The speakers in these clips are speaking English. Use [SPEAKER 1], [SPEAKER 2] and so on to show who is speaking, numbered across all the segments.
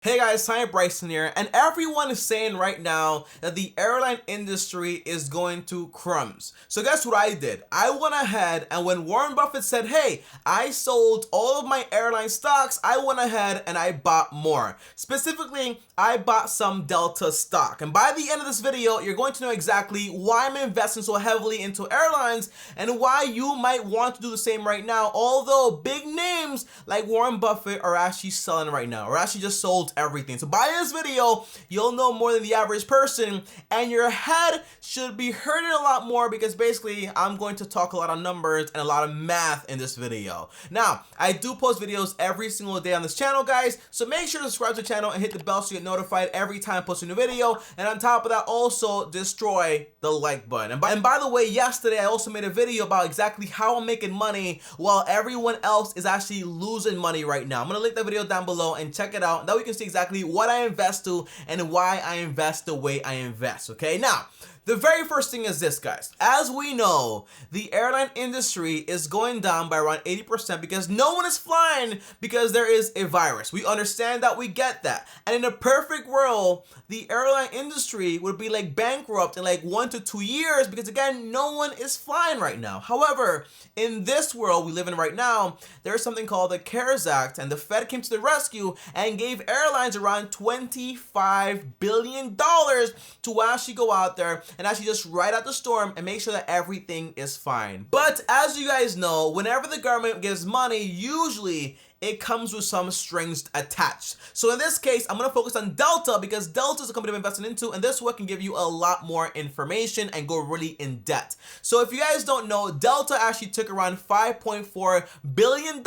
[SPEAKER 1] Hey guys, TommyBryson here, and everyone is saying right now that the airline industry is going to crumbs. So guess what I did? I went ahead and when Warren Buffett said, hey, I sold all of my airline stocks, I went ahead and I bought more. Specifically, I bought some Delta stock. And by the end of this video, you're going to know exactly why I'm investing so heavily into airlines and why you might want to do the same right now, although big names like Warren Buffett are actually selling right now, or actually just sold everything. So by this video, you'll know more than the average person, and your head should be hurting a lot more because basically I'm going to talk a lot of numbers and a lot of math in this video. Now, I do post videos every single day on this channel, guys, so make sure to subscribe to the channel and hit the bell so you get notified every time I post a new video. And on top of that, also destroy the like button. And by the way, yesterday I also made a video about exactly how I'm making money while everyone else is actually losing money right now. I'm gonna link that video down below and check it out. That way you can see exactly what I invest to and why I invest the way I invest. Okay, now the very first thing is this, guys. As we know, the airline industry is going down by around 80% because no one is flying because there is a virus. We understand that, we get that. And in a perfect world, the airline industry would be like bankrupt in like 1 to 2 years because again, no one is flying right now. However, in this world we live in right now, there's something called the CARES Act, and the Fed came to the rescue and gave airlines around $25 billion to actually go out there and actually just ride out the storm and make sure that everything is fine. But as you guys know, whenever the government gives money, usually it comes with some strings attached. So in this case, I'm gonna focus on Delta because Delta is a company I'm investing into, and this one can give you a lot more information and go really in depth. So if you guys don't know, Delta actually took around $5.4 billion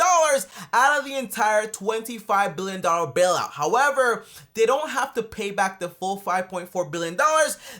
[SPEAKER 1] out of the entire $25 billion bailout. However, they don't have to pay back the full $5.4 billion.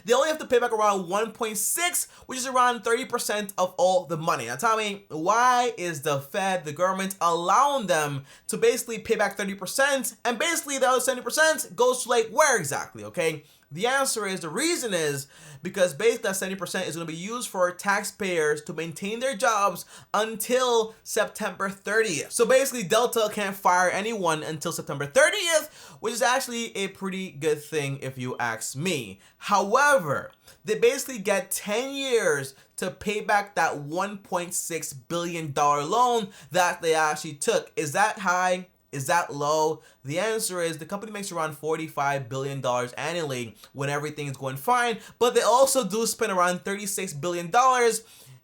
[SPEAKER 1] They only have to pay back around 1.6, which is around 30% of all the money. Now tell me, why is the Fed, the government, allowing them to basically pay back 30%, and basically the other 70% goes to like where exactly? Okay, the answer is, the reason is because basically that 70% is going to be used for taxpayers to maintain their jobs until September 30th. So basically Delta can't fire anyone until September 30th, which is actually a pretty good thing if you ask me. However, they basically get 10 years to pay back that $1.6 billion loan that they actually took. Is that high? Is that low? The answer is the company makes around $45 billion annually when everything is going fine, but they also do spend around $36 billion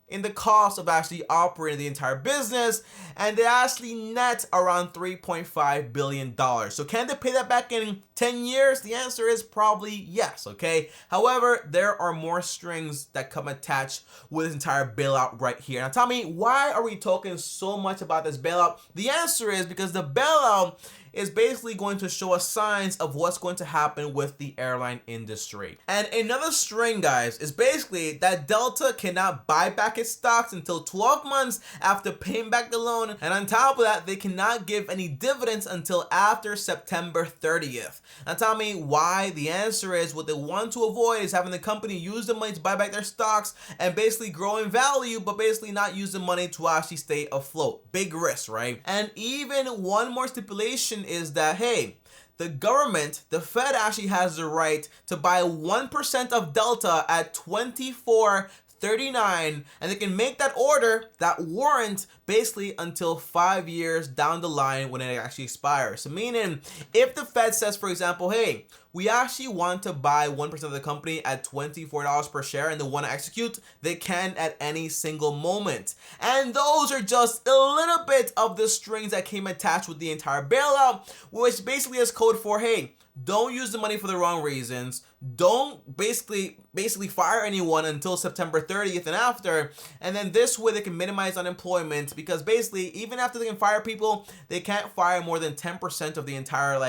[SPEAKER 1] in the cost of actually operating the entire business, and they actually net around $3.5 billion. So can they pay that back in 10 years? The answer is probably yes, okay? However, there are more strings that come attached with this entire bailout right here. Now tell me, why are we talking so much about this bailout? The answer is because the bailout is basically going to show us signs of what's going to happen with the airline industry. And another string, guys, is basically that Delta cannot buy back its stocks until 12 months after paying back the loan, and on top of that, they cannot give any dividends until after September 30th. Now tell me why. The answer is what they want to avoid is having the company use the money to buy back their stocks and basically grow in value, but basically not use the money to actually stay afloat. Big risk, right? And even one more stipulation is that, hey, the government, the Fed, actually has the right to buy 1% of Delta at $24.39, and they can make that order, that warrant, basically until 5 years down the line when it actually expires. So meaning, if the Fed says, for example, hey, we actually want to buy 1% of the company at $24 per share and they want to execute, they can at any single moment. And those are just a little bit of the strings that came attached with the entire bailout, which basically is code for, hey, don't use the money for the wrong reasons. Don't basically fire anyone until September 30th and after. And then this way they can minimize unemployment, because basically even after they can fire people, they can't fire more than 10% of the entire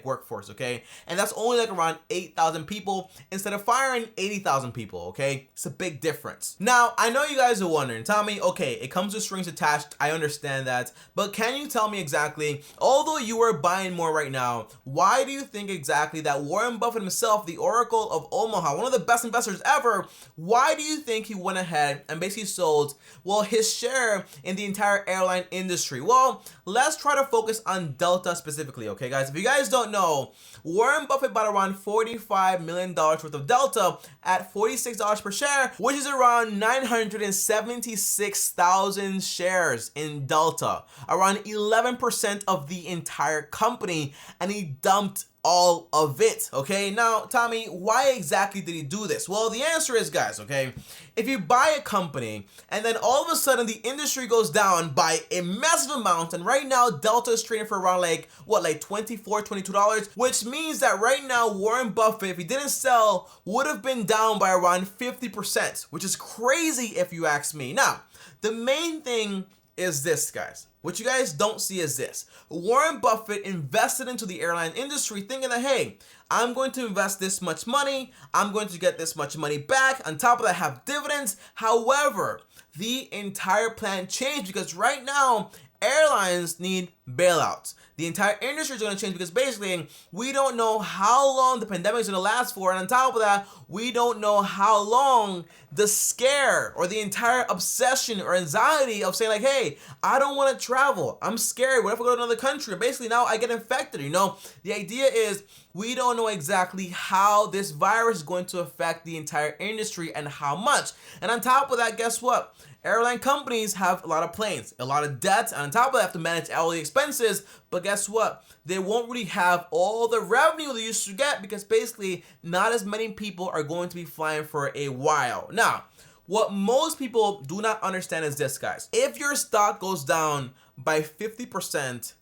[SPEAKER 1] workforce, okay? And that's only like around 8,000 people instead of firing 80,000 people, okay? It's a big difference. Now, I know you guys are wondering, Tommy, okay, it comes with strings attached. I understand that. But can you tell me exactly, although you are buying more right now, why do you think exactly that Warren Buffett himself, the Oracle of Omaha, one of the best investors ever, why do you think he went ahead and basically sold, well, his share in the entire airline industry? Well, let's try to focus on Delta specifically, okay, guys? If you guys don't know, Warren Buffett bought around $45 million worth of Delta at $46 per share, which is around 976,000 shares in Delta, around 11% of the entire company, and he dumped all of it, okay? Now, Tommy, why exactly did he do this? Well, the answer is, guys, okay, if you buy a company and then all of a sudden the industry goes down by a massive amount, and right now Delta is trading for around like $24, $22, which means that right now Warren Buffett, if he didn't sell, would have been down by around 50%, which is crazy if you ask me. Now, the main thing is this, guys. What you guys don't see is this. Warren Buffett invested into the airline industry thinking that, hey, I'm going to invest this much money, I'm going to get this much money back, on top of that have dividends. However, the entire plan changed because right now, airlines need bailouts. The entire industry is going to change because basically we don't know how long the pandemic is going to last for, and on top of that, we don't know how long the scare or the entire obsession or anxiety of saying like, hey, I don't want to travel, I'm scared, what if I go to another country? Basically now I get infected, you know? The idea is we don't know exactly how this virus is going to affect the entire industry and how much. And on top of that, guess what? Airline companies have a lot of planes, a lot of debts, and on top of that, have to manage all the expenses. But guess what? They won't really have all the revenue they used to get because basically not as many people are going to be flying for a while. Now, what most people do not understand is this, guys. If your stock goes down by 50%,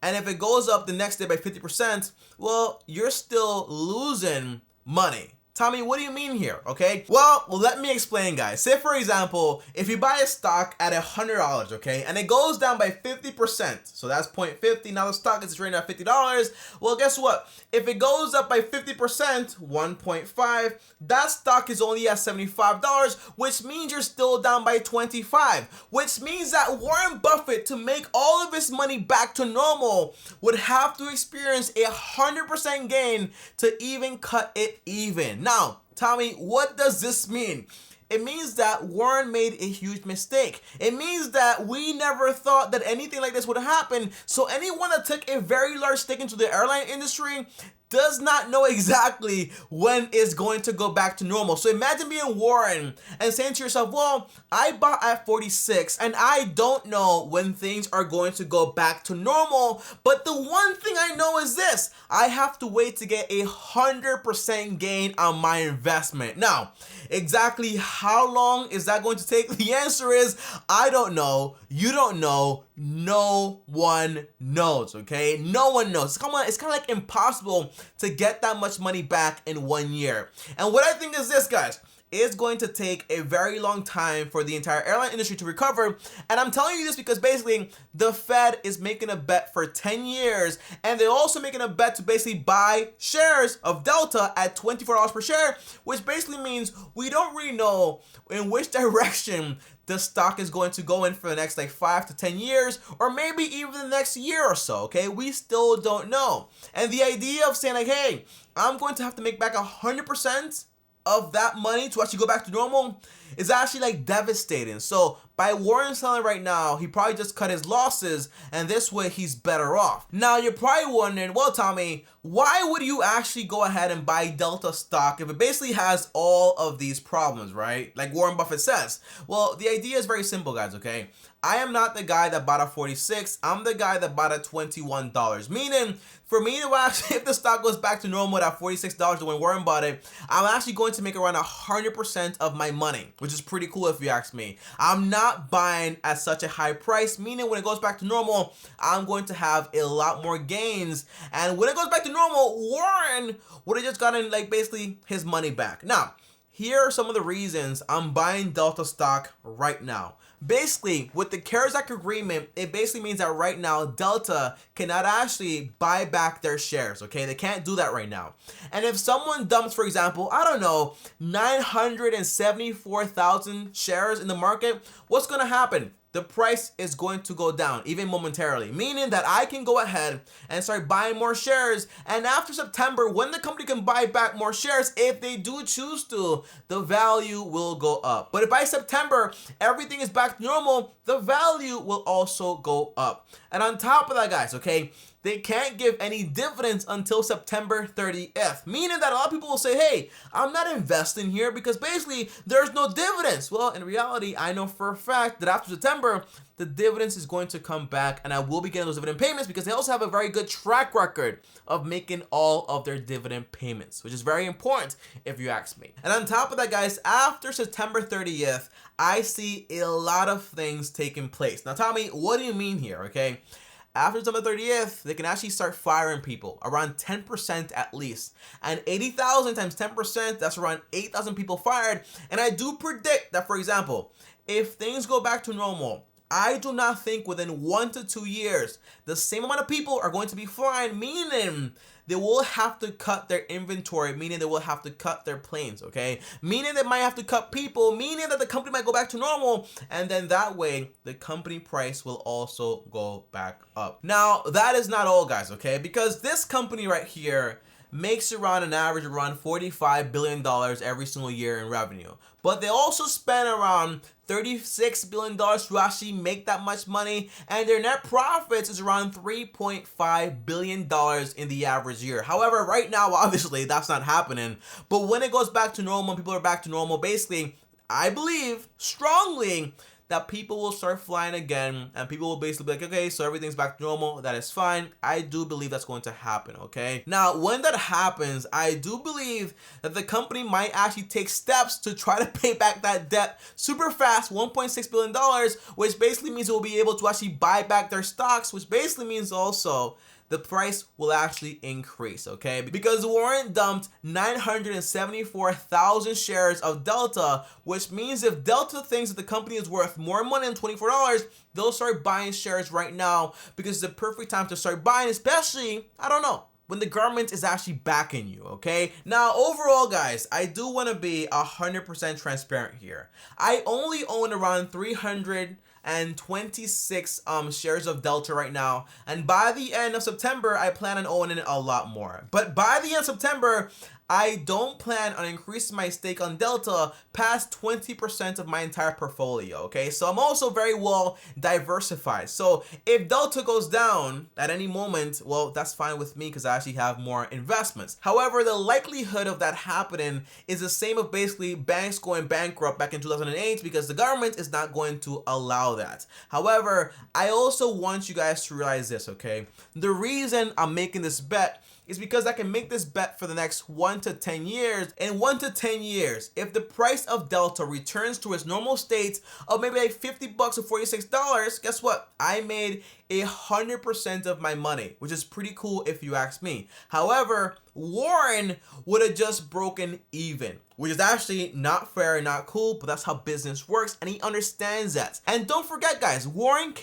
[SPEAKER 1] and if it goes up the next day by 50%, well, you're still losing money. Tommy, what do you mean here? Okay, well, let me explain, guys. Say, for example, if you buy a stock at $100, okay, and it goes down by 50%, so that's 0.50, now the stock is trading at $50, well, guess what? If it goes up by 50%, 1.5, that stock is only at $75, which means you're still down by 25, which means that Warren Buffett, to make all of his money back to normal, would have to experience a 100% gain to even cut it even. Now, Tommy, what does this mean? It means that Warren made a huge mistake. It means that we never thought that anything like this would happen. So anyone that took a very large stake into the airline industry does not know exactly when it's going to go back to normal. So imagine being Warren and saying to yourself, well, I bought at 46 and I don't know when things are going to go back to normal. But the one thing I know is this: I have to wait to get 100% gain on my investment. Now, exactly how long is that going to take? The answer is, I don't know. You don't know. No one knows, okay? No one knows. It's kind of like impossible to get that much money back in 1 year. And what I think is this, guys. It's going to take a very long time for the entire airline industry to recover. And I'm telling you this because basically the Fed is making a bet for 10 years. And they're also making a bet to basically buy shares of Delta at $24 per share, which basically means we don't really know in which direction the stock is going to go in for the next like 5 to 10 years, or maybe even the next year or so, okay? We still don't know. And the idea of saying like, hey, I'm going to have to make back 100% of that money to actually go back to normal is actually like devastating. So by Warren selling right now, he probably just cut his losses, and this way he's better off. Now you're probably wondering, well, Tommy, why would you actually go ahead and buy Delta stock if it basically has all of these problems, right? Like Warren Buffett says. Well, the idea is very simple, guys, okay? I am not the guy that bought at 46. I'm the guy that bought at $21. Meaning, for me to actually, if the stock goes back to normal at $46 when Warren bought it, I'm actually going to make around 100% of my money, which is pretty cool if you ask me. I'm not buying at such a high price, meaning when it goes back to normal, I'm going to have a lot more gains. And when it goes back to normal, Warren would have just gotten like basically his money back. Now, here are some of the reasons I'm buying Delta stock right now. Basically, with the CARES Act agreement, it basically means that right now, Delta cannot actually buy back their shares, okay? They can't do that right now. And if someone dumps, for example, I don't know, 974,000 shares in the market, what's going to happen? The price is going to go down, even momentarily, meaning that I can go ahead and start buying more shares. And after September, when the company can buy back more shares, if they do choose to, the value will go up. But if by September, everything is back back to normal, the value will also go up. And on top of that, guys, okay, they can't give any dividends until September 30th, meaning that a lot of people will say, hey, I'm not investing here because basically there's no dividends. Well, in reality, I know for a fact that after September, the dividends is going to come back and I will be getting those dividend payments because they also have a very good track record of making all of their dividend payments, which is very important if you ask me. And on top of that, guys, after September 30th, I see a lot of things taking place. Now, Tommy, what do you mean here, okay? After September 30th, they can actually start firing people, around 10% at least. And 80,000 times 10%, that's around 8,000 people fired. And I do predict that, for example, if things go back to normal, I do not think within 1 to 2 years, the same amount of people are going to be flying, meaning they will have to cut their inventory, meaning they will have to cut their planes, okay? Meaning they might have to cut people, meaning that the company might go back to normal, and then that way, the company price will also go back up. Now, that is not all, guys, okay? Because this company right here makes around an average around $45 billion every single year in revenue. But they also spend around $36 billion to actually make that much money, and their net profits is around $3.5 billion in the average year. However, right now, obviously, that's not happening. But when it goes back to normal, people are back to normal, basically, I believe strongly that people will start flying again and people will basically be like, okay, so everything's back to normal. That is fine. I do believe that's going to happen, okay? Now, when that happens, I do believe that the company might actually take steps to try to pay back that debt super fast, $1.6 billion, which basically means it will be able to actually buy back their stocks, which basically means also the price will actually increase, okay? Because Warren dumped 974,000 shares of Delta, which means if Delta thinks that the company is worth more money than $24, they'll start buying shares right now because it's the perfect time to start buying, especially, I don't know, when the government is actually backing you, okay? Now, overall, guys, I do want to be 100% transparent here. I only own around 326 shares of Delta right now, and by the end of September I plan on owning a lot more. But by the end of September, I don't plan on increasing my stake on Delta past 20% of my entire portfolio, okay? So I'm also very well diversified. So if Delta goes down at any moment, well, that's fine with me because I actually have more investments. However, the likelihood of that happening is the same of basically banks going bankrupt back in 2008 because the government is not going to allow that. However, I also want you guys to realize this, okay? The reason I'm making this bet is because I can make this bet for the next 1 to 10 years. In 1 to 10 years, if the price of Delta returns to its normal state of maybe like $50 or $46, guess what? I made 100% of my money, which is pretty cool if you ask me. However, Warren would have just broken even, which is actually not fair and not cool, but that's how business works, and he understands that. And don't forget, guys, Warren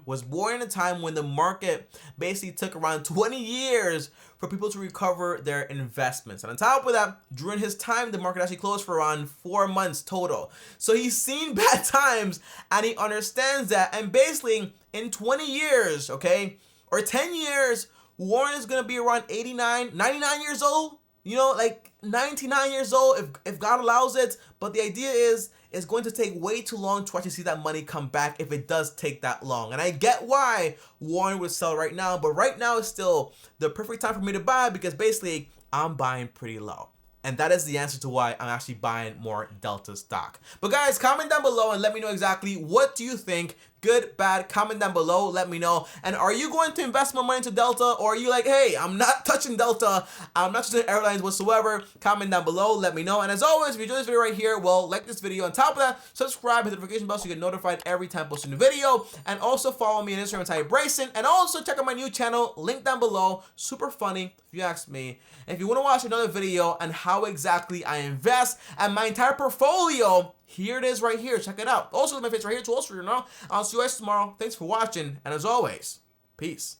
[SPEAKER 1] was born in a time when the market basically took around 20 years for people to recover their investments. And on top of that, during his time, the market actually closed for around 4 months total. So he's seen bad times and he understands that. And basically, in 20 years, okay, or 10 years, Warren is gonna be around 89, 99 years old, you know, like 99 years old if God allows it. But the idea is it's going to take way too long to actually see that money come back if it does take that long. And I get why Warren would sell right now, but right now is still the perfect time for me to buy because basically I'm buying pretty low. And that is the answer to why I'm actually buying more Delta stock. But guys, comment down below and let me know exactly what do you think. Good, bad, comment down below, let me know. And are you going to invest more money into Delta, or are you like, hey, I'm not touching Delta, I'm not touching airlines whatsoever? Comment down below, let me know. And as always, if you enjoyed this video right here, well, like this video. On top of that, subscribe, hit the notification bell so you get notified every time I post a new video. And also follow me on Instagram, TommyBryson. And also check out my new channel, link down below. Super funny, if you ask me. And if you want to watch another video on how exactly I invest and my entire portfolio, here it is right here. Check it out. Also, my face right here to also, you know. I'll see you guys tomorrow. Thanks for watching. And as always, peace.